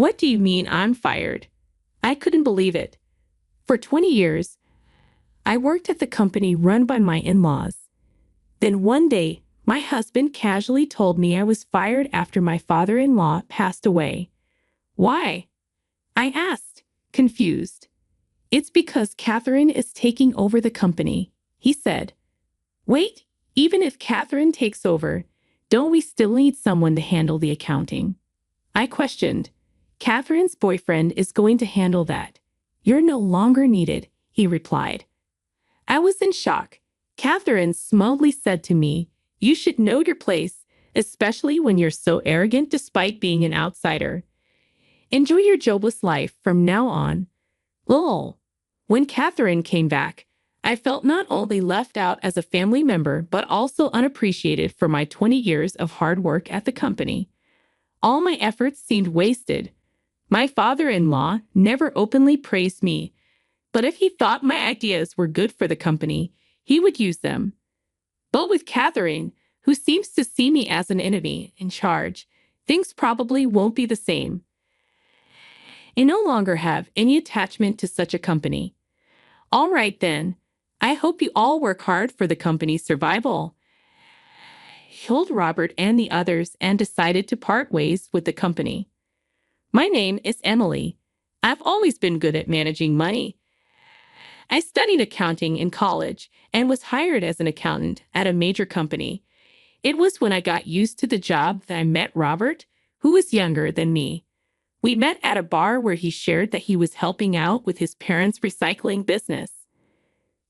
What do you mean I'm fired? I couldn't believe it. For 20 years, I worked at the company run by my in-laws. Then one day, my husband casually told me I was fired after my father-in-law passed away. Why? I asked, confused. It's because Catherine is taking over the company, he said. Wait, even if Catherine takes over, don't we still need someone to handle the accounting? I questioned. Catherine's boyfriend is going to handle that. You're no longer needed, he replied. I was in shock. Catherine smugly said to me, you should know your place, especially when you're so arrogant despite being an outsider. Enjoy your jobless life from now on. Lol. When Catherine came back, I felt not only left out as a family member, but also unappreciated for my 20 years of hard work at the company. All my efforts seemed wasted. My father-in-law never openly praised me, but if he thought my ideas were good for the company, he would use them. But with Catherine, who seems to see me as an enemy in charge, things probably won't be the same. I no longer have any attachment to such a company. All right then, I hope you all work hard for the company's survival. I told Robert and the others and decided to part ways with the company. My name is Emily. I've always been good at managing money. I studied accounting in college and was hired as an accountant at a major company. It was when I got used to the job that I met Robert, who was younger than me. We met at a bar where he shared that he was helping out with his parents' recycling business.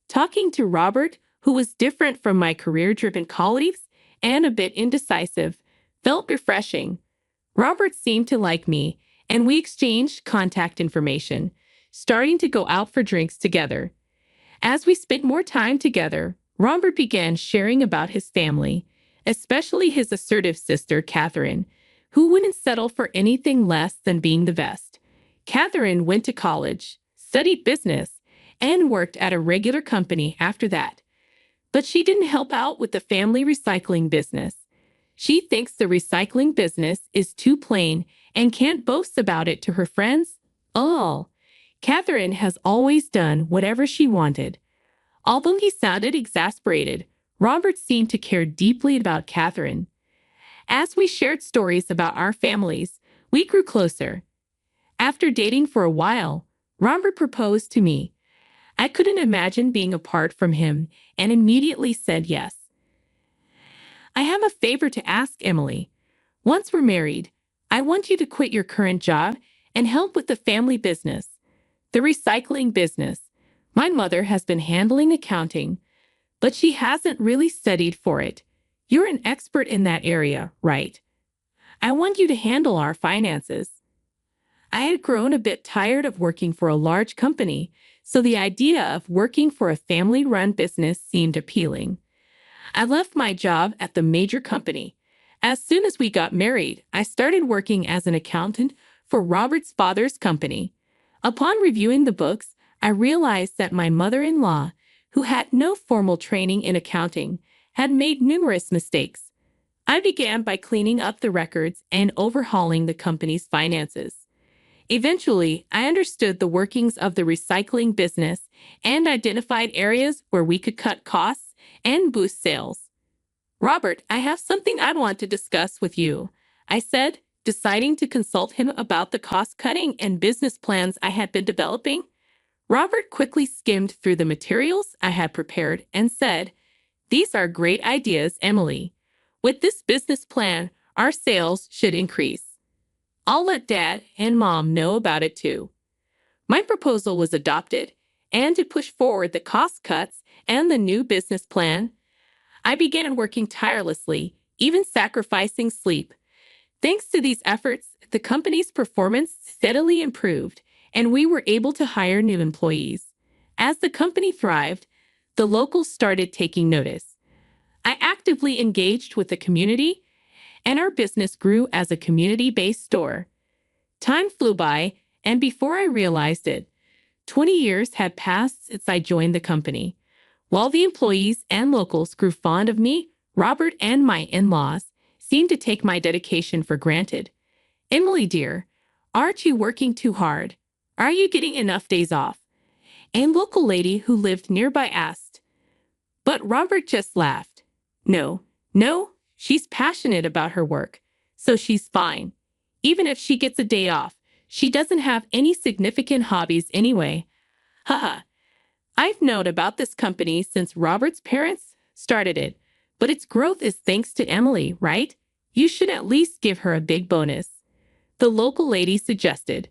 Talking to Robert, who was different from my career-driven colleagues and a bit indecisive, felt refreshing. Robert seemed to like me, and we exchanged contact information, starting to go out for drinks together. As we spent more time together, Robert began sharing about his family, especially his assertive sister, Catherine, who wouldn't settle for anything less than being the best. Catherine went to college, studied business, and worked at a regular company after that. But she didn't help out with the family recycling business. She thinks the recycling business is too plain and can't boast about it to her friends. Oh, Catherine has always done whatever she wanted. Although he sounded exasperated, Robert seemed to care deeply about Catherine. As we shared stories about our families, we grew closer. After dating for a while, Robert proposed to me. I couldn't imagine being apart from him and immediately said yes. I have a favor to ask, Emily. Once we're married, I want you to quit your current job and help with the family business, the recycling business. My mother has been handling accounting, but she hasn't really studied for it. You're an expert in that area, right? I want you to handle our finances. I had grown a bit tired of working for a large company, so the idea of working for a family-run business seemed appealing. I left my job at the major company. As soon as we got married, I started working as an accountant for Robert's father's company. Upon reviewing the books, I realized that my mother-in-law, who had no formal training in accounting, had made numerous mistakes. I began by cleaning up the records and overhauling the company's finances. Eventually, I understood the workings of the recycling business and identified areas where we could cut costs and boost sales. Robert, I have something I want to discuss with you, I said, deciding to consult him about the cost-cutting and business plans I had been developing. Robert quickly skimmed through the materials I had prepared and said, "These are great ideas, Emily. With this business plan, our sales should increase. I'll let Dad and Mom know about it too." My proposal was adopted, and to push forward the cost cuts and the new business plan, I began working tirelessly, even sacrificing sleep. Thanks to these efforts, the company's performance steadily improved, and we were able to hire new employees. As the company thrived, the locals started taking notice. I actively engaged with the community, and our business grew as a community-based store. Time flew by, and before I realized it, 20 years had passed since I joined the company. While the employees and locals grew fond of me, Robert and my in-laws seemed to take my dedication for granted. "Emily, dear, Aren't you working too hard? Are you getting enough days off? A local lady who lived nearby asked. But Robert just laughed. No, no, she's passionate about her work, so she's fine. Even if she gets a day off, she doesn't have any significant hobbies anyway. Haha. I've known about this company since Robert's parents started it, but its growth is thanks to Emily, right? You should at least give her a big bonus. The local lady suggested.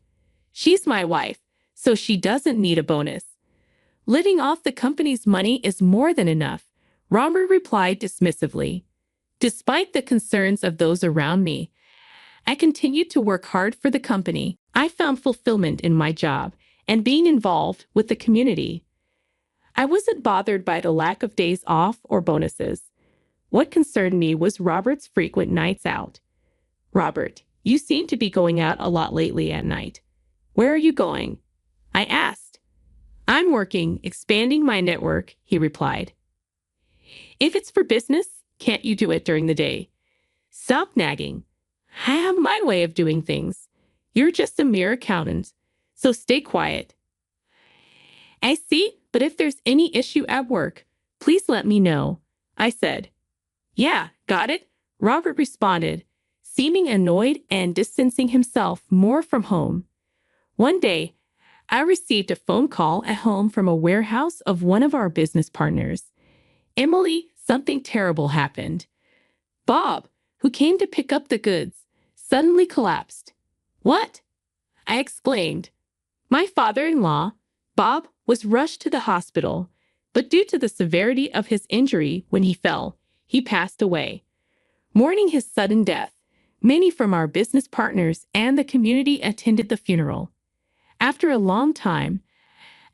She's my wife, so she doesn't need a bonus. Living off the company's money is more than enough, Robert replied dismissively. Despite the concerns of those around me, I continued to work hard for the company. I found fulfillment in my job and being involved with the community. I wasn't bothered by the lack of days off or bonuses. What concerned me was Robert's frequent nights out. Robert, you seem to be going out a lot lately at night. Where are you going? I asked. I'm working, expanding my network, he replied. If it's for business, can't you do it during the day? Stop nagging. I have my way of doing things. You're just a mere accountant, so stay quiet. I see, but if there's any issue at work, please let me know, I said. Yeah, got it, Robert responded, seeming annoyed and distancing himself more from home. One day, I received a phone call at home from a warehouse of one of our business partners. Emily, something terrible happened. Bob, who came to pick up the goods, suddenly collapsed. What? I exclaimed. My father-in-law, Bob, was rushed to the hospital, but due to the severity of his injury when he fell, he passed away. Mourning his sudden death, many from our business partners and the community attended the funeral. After a long time,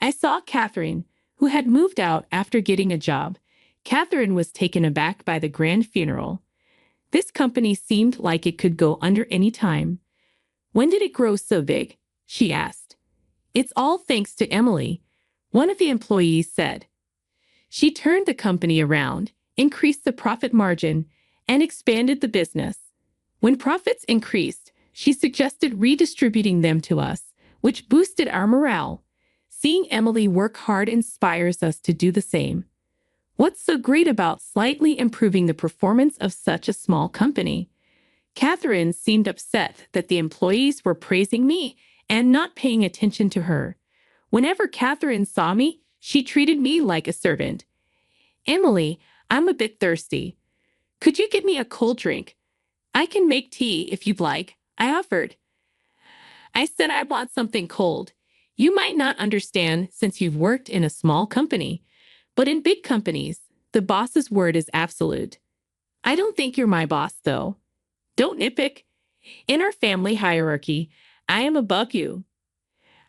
I saw Catherine, who had moved out after getting a job. Catherine was taken aback by the grand funeral. This company seemed like it could go under any time. When did it grow so big? She asked. It's all thanks to Emily, one of the employees said. She turned the company around, increased the profit margin, and expanded the business. When profits increased, she suggested redistributing them to us, which boosted our morale. Seeing Emily work hard inspires us to do the same. What's so great about slightly improving the performance of such a small company? Catherine seemed upset that the employees were praising me and not paying attention to her. Whenever Catherine saw me, she treated me like a servant. Emily, I'm a bit thirsty. Could you get me a cold drink? I can make tea if you'd like, I offered. I said I want something cold. You might not understand since you've worked in a small company, but in big companies, the boss's word is absolute. I don't think you're my boss, though. Don't nitpick. In our family hierarchy, I am above you.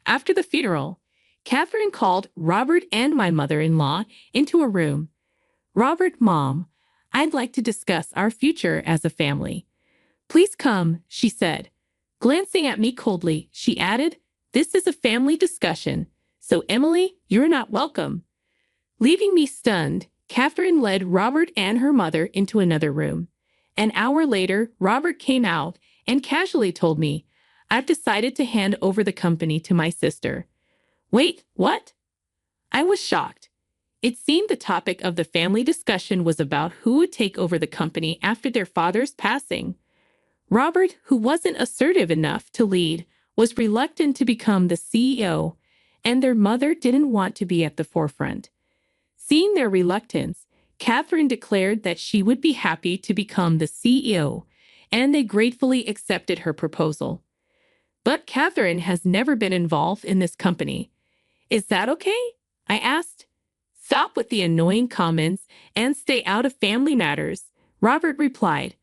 After the funeral, Catherine called Robert and my mother-in-law into a room. Robert, Mom, I'd like to discuss our future as a family. Please come, she said. Glancing at me coldly, she added, this is a family discussion, so Emily, you're not welcome. Leaving me stunned, Catherine led Robert and her mother into another room. An hour later, Robert came out and casually told me, I've decided to hand over the company to my sister. Wait, what? I was shocked. It seemed the topic of the family discussion was about who would take over the company after their father's passing. Robert, who wasn't assertive enough to lead, was reluctant to become the CEO, and their mother didn't want to be at the forefront. Seeing their reluctance, Catherine declared that she would be happy to become the CEO, and they gratefully accepted her proposal. But Catherine has never been involved in this company. Is that okay? I asked. Stop with the annoying comments and stay out of family matters, Robert replied.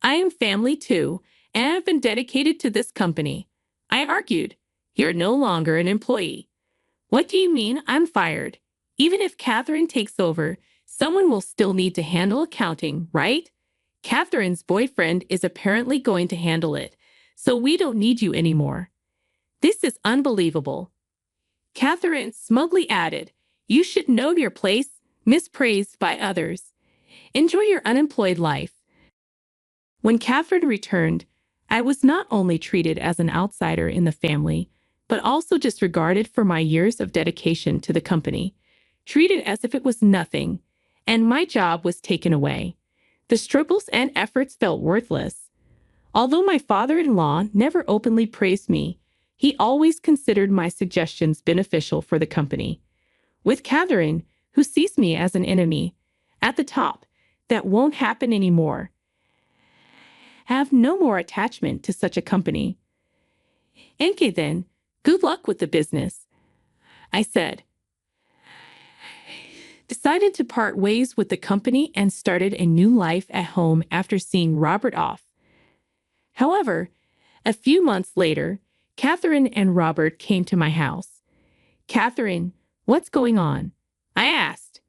I am family too, and I've been dedicated to this company. I argued. You're no longer an employee. What do you mean I'm fired? Even if Catherine takes over, someone will still need to handle accounting, right? Catherine's boyfriend is apparently going to handle it, so we don't need you anymore. This is unbelievable. Catherine smugly added, you should know your place, mispraised by others. Enjoy your unemployed life. When Catherine returned, I was not only treated as an outsider in the family, but also disregarded for my years of dedication to the company, treated as if it was nothing, and my job was taken away. The struggles and efforts felt worthless. Although my father-in-law never openly praised me, he always considered my suggestions beneficial for the company. With Catherine, who sees me as an enemy, at the top, that won't happen anymore. Have no more attachment to such a company. Okay then, good luck with the business, I said. Decided to part ways with the company and started a new life at home after seeing Robert off. However, a few months later, Catherine and Robert came to my house. Catherine, what's going on? I asked.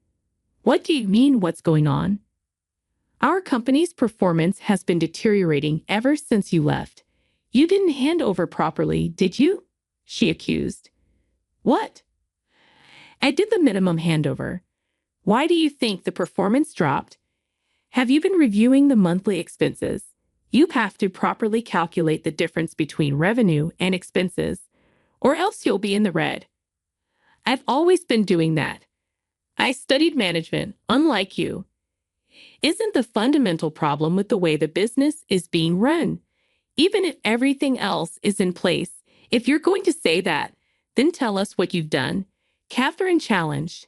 What do you mean, what's going on? Our company's performance has been deteriorating ever since you left. You didn't hand over properly, did you? She accused. What? I did the minimum handover. Why do you think the performance dropped? Have you been reviewing the monthly expenses? You have to properly calculate the difference between revenue and expenses, or else you'll be in the red. I've always been doing that. I studied management, unlike you. Isn't the fundamental problem with the way the business is being run? Even if everything else is in place, if you're going to say that, then tell us what you've done, Catherine challenged.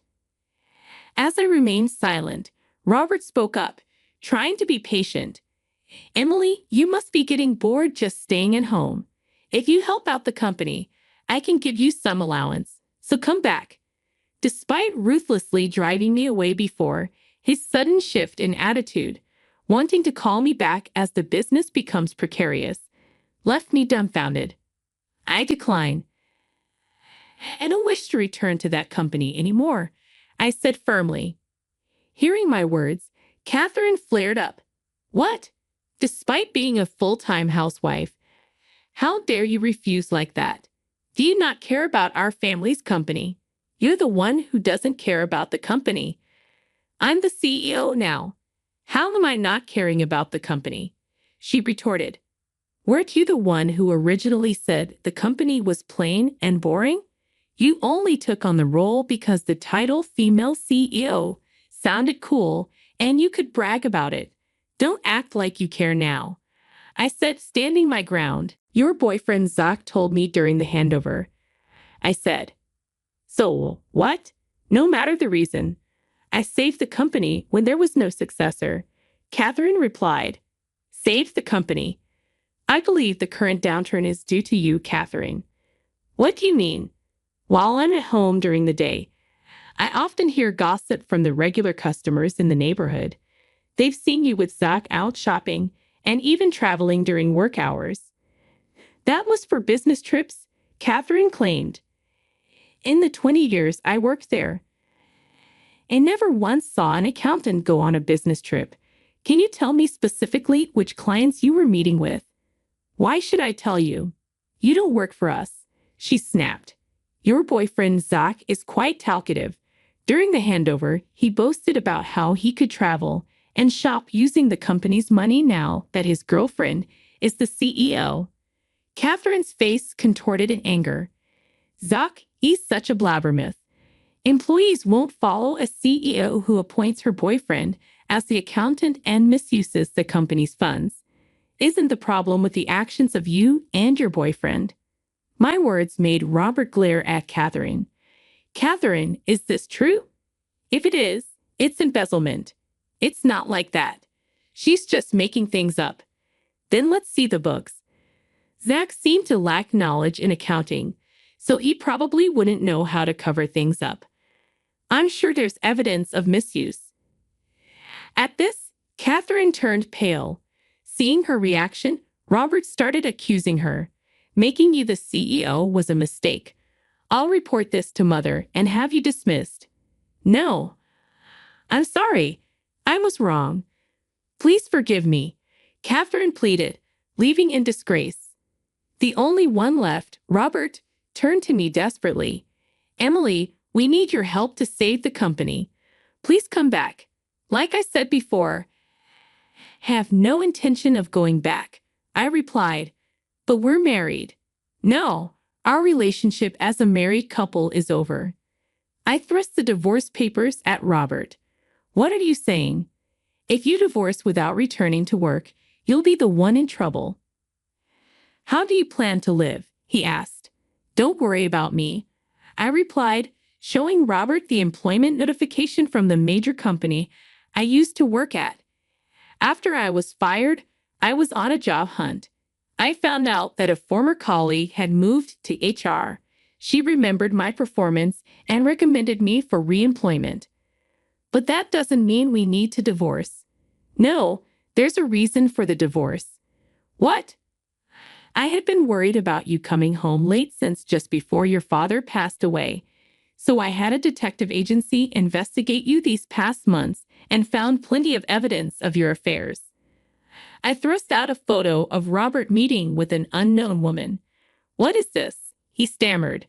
As I remained silent, Robert spoke up, trying to be patient. Emily, you must be getting bored just staying at home. If you help out the company, I can give you some allowance, so come back. Despite ruthlessly driving me away before, his sudden shift in attitude, wanting to call me back as the business becomes precarious, left me dumbfounded. I declined. I don't wish to return to that company anymore, I said firmly. Hearing my words, Catherine flared up. What? Despite being a full-time housewife, how dare you refuse like that? Do you not care about our family's company? You're the one who doesn't care about the company. I'm the CEO now. How am I not caring about the company? She retorted. Weren't you the one who originally said the company was plain and boring? You only took on the role because the title female CEO sounded cool and you could brag about it. Don't act like you care now. I said, standing my ground. Your boyfriend Zach told me during the handover. I said. So, what? No matter the reason. I saved the company when there was no successor. Catherine replied. Saved the company. I believe the current downturn is due to you, Catherine. What do you mean? While I'm at home during the day, I often hear gossip from the regular customers in the neighborhood. They've seen you with Zach out shopping and even traveling during work hours. That was for business trips, Catherine claimed. In the 20 years I worked there, I never once saw an accountant go on a business trip. Can you tell me specifically which clients you were meeting with? Why should I tell you? You don't work for us, she snapped. Your boyfriend Zach is quite talkative. During the handover, he boasted about how he could travel and shop using the company's money now that his girlfriend is the CEO. Catherine's face contorted in anger. Zach, he's such a blabbermouth. Employees won't follow a CEO who appoints her boyfriend as the accountant and misuses the company's funds. Isn't the problem with the actions of you and your boyfriend? My words made Robert glare at Catherine. Catherine, is this true? If it is, it's embezzlement. It's not like that. She's just making things up. Then let's see the books. Zach seemed to lack knowledge in accounting, so he probably wouldn't know how to cover things up. I'm sure there's evidence of misuse. At this, Catherine turned pale. Seeing her reaction, Robert started accusing her. Making you the CEO was a mistake. I'll report this to Mother and have you dismissed. No. I'm sorry. I was wrong. Please forgive me, Catherine pleaded, leaving in disgrace. The only one left, Robert, turned to me desperately. Emily, we need your help to save the company. Please come back. Like I said before, have no intention of going back. I replied, "But we're married." "No, our relationship as a married couple is over." I thrust the divorce papers at Robert. "What are you saying? If you divorce without returning to work, you'll be the one in trouble." "How do you plan to live?" he asked. "Don't worry about me," I replied, showing Robert the employment notification from the major company I used to work at. After I was fired, I was on a job hunt. I found out that a former colleague had moved to HR. She remembered my performance and recommended me for reemployment. "But that doesn't mean we need to divorce." "No, there's a reason for the divorce." "What?" "I had been worried about you coming home late since just before your father passed away. So I had a detective agency investigate you these past months and found plenty of evidence of your affairs." I thrust out a photo of Robert meeting with an unknown woman. "What is this?" he stammered.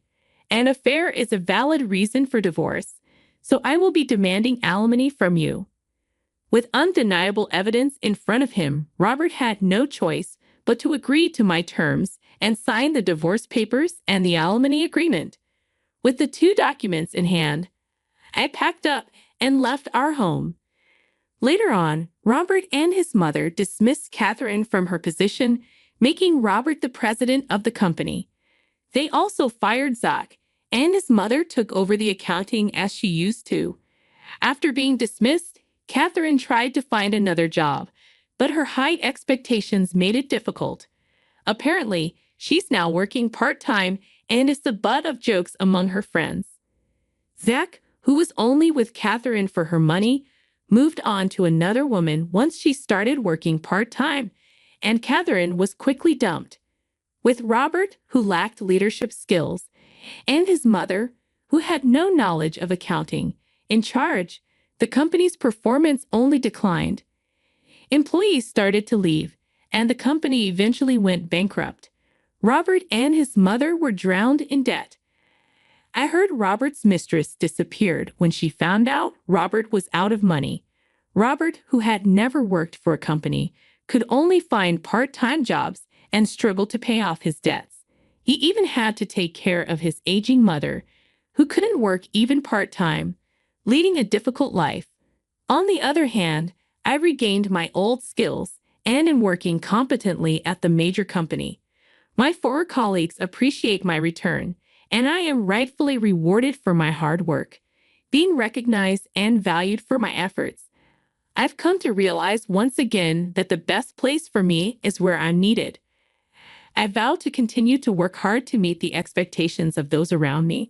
"An affair is a valid reason for divorce, so I will be demanding alimony from you." With undeniable evidence in front of him, Robert had no choice but to agree to my terms and sign the divorce papers and the alimony agreement. With the two documents in hand, I packed up and left our home. Later on, Robert and his mother dismissed Catherine from her position, making Robert the president of the company. They also fired Zach, and his mother took over the accounting as she used to. After being dismissed, Catherine tried to find another job, but her high expectations made it difficult. Apparently, she's now working part-time and is the butt of jokes among her friends. Zach, who was only with Catherine for her money, moved on to another woman once she started working part-time, and Catherine was quickly dumped. With Robert, who lacked leadership skills, and his mother, who had no knowledge of accounting, in charge, the company's performance only declined. Employees started to leave, and the company eventually went bankrupt. Robert and his mother were drowned in debt. I heard Robert's mistress disappeared when she found out Robert was out of money. Robert, who had never worked for a company, could only find part-time jobs and struggled to pay off his debts. He even had to take care of his aging mother, who couldn't work even part-time, leading a difficult life. On the other hand, I regained my old skills and am working competently at the major company. My former colleagues appreciate my return, and I am rightfully rewarded for my hard work, being recognized and valued for my efforts. I've come to realize once again that the best place for me is where I'm needed. I vow to continue to work hard to meet the expectations of those around me.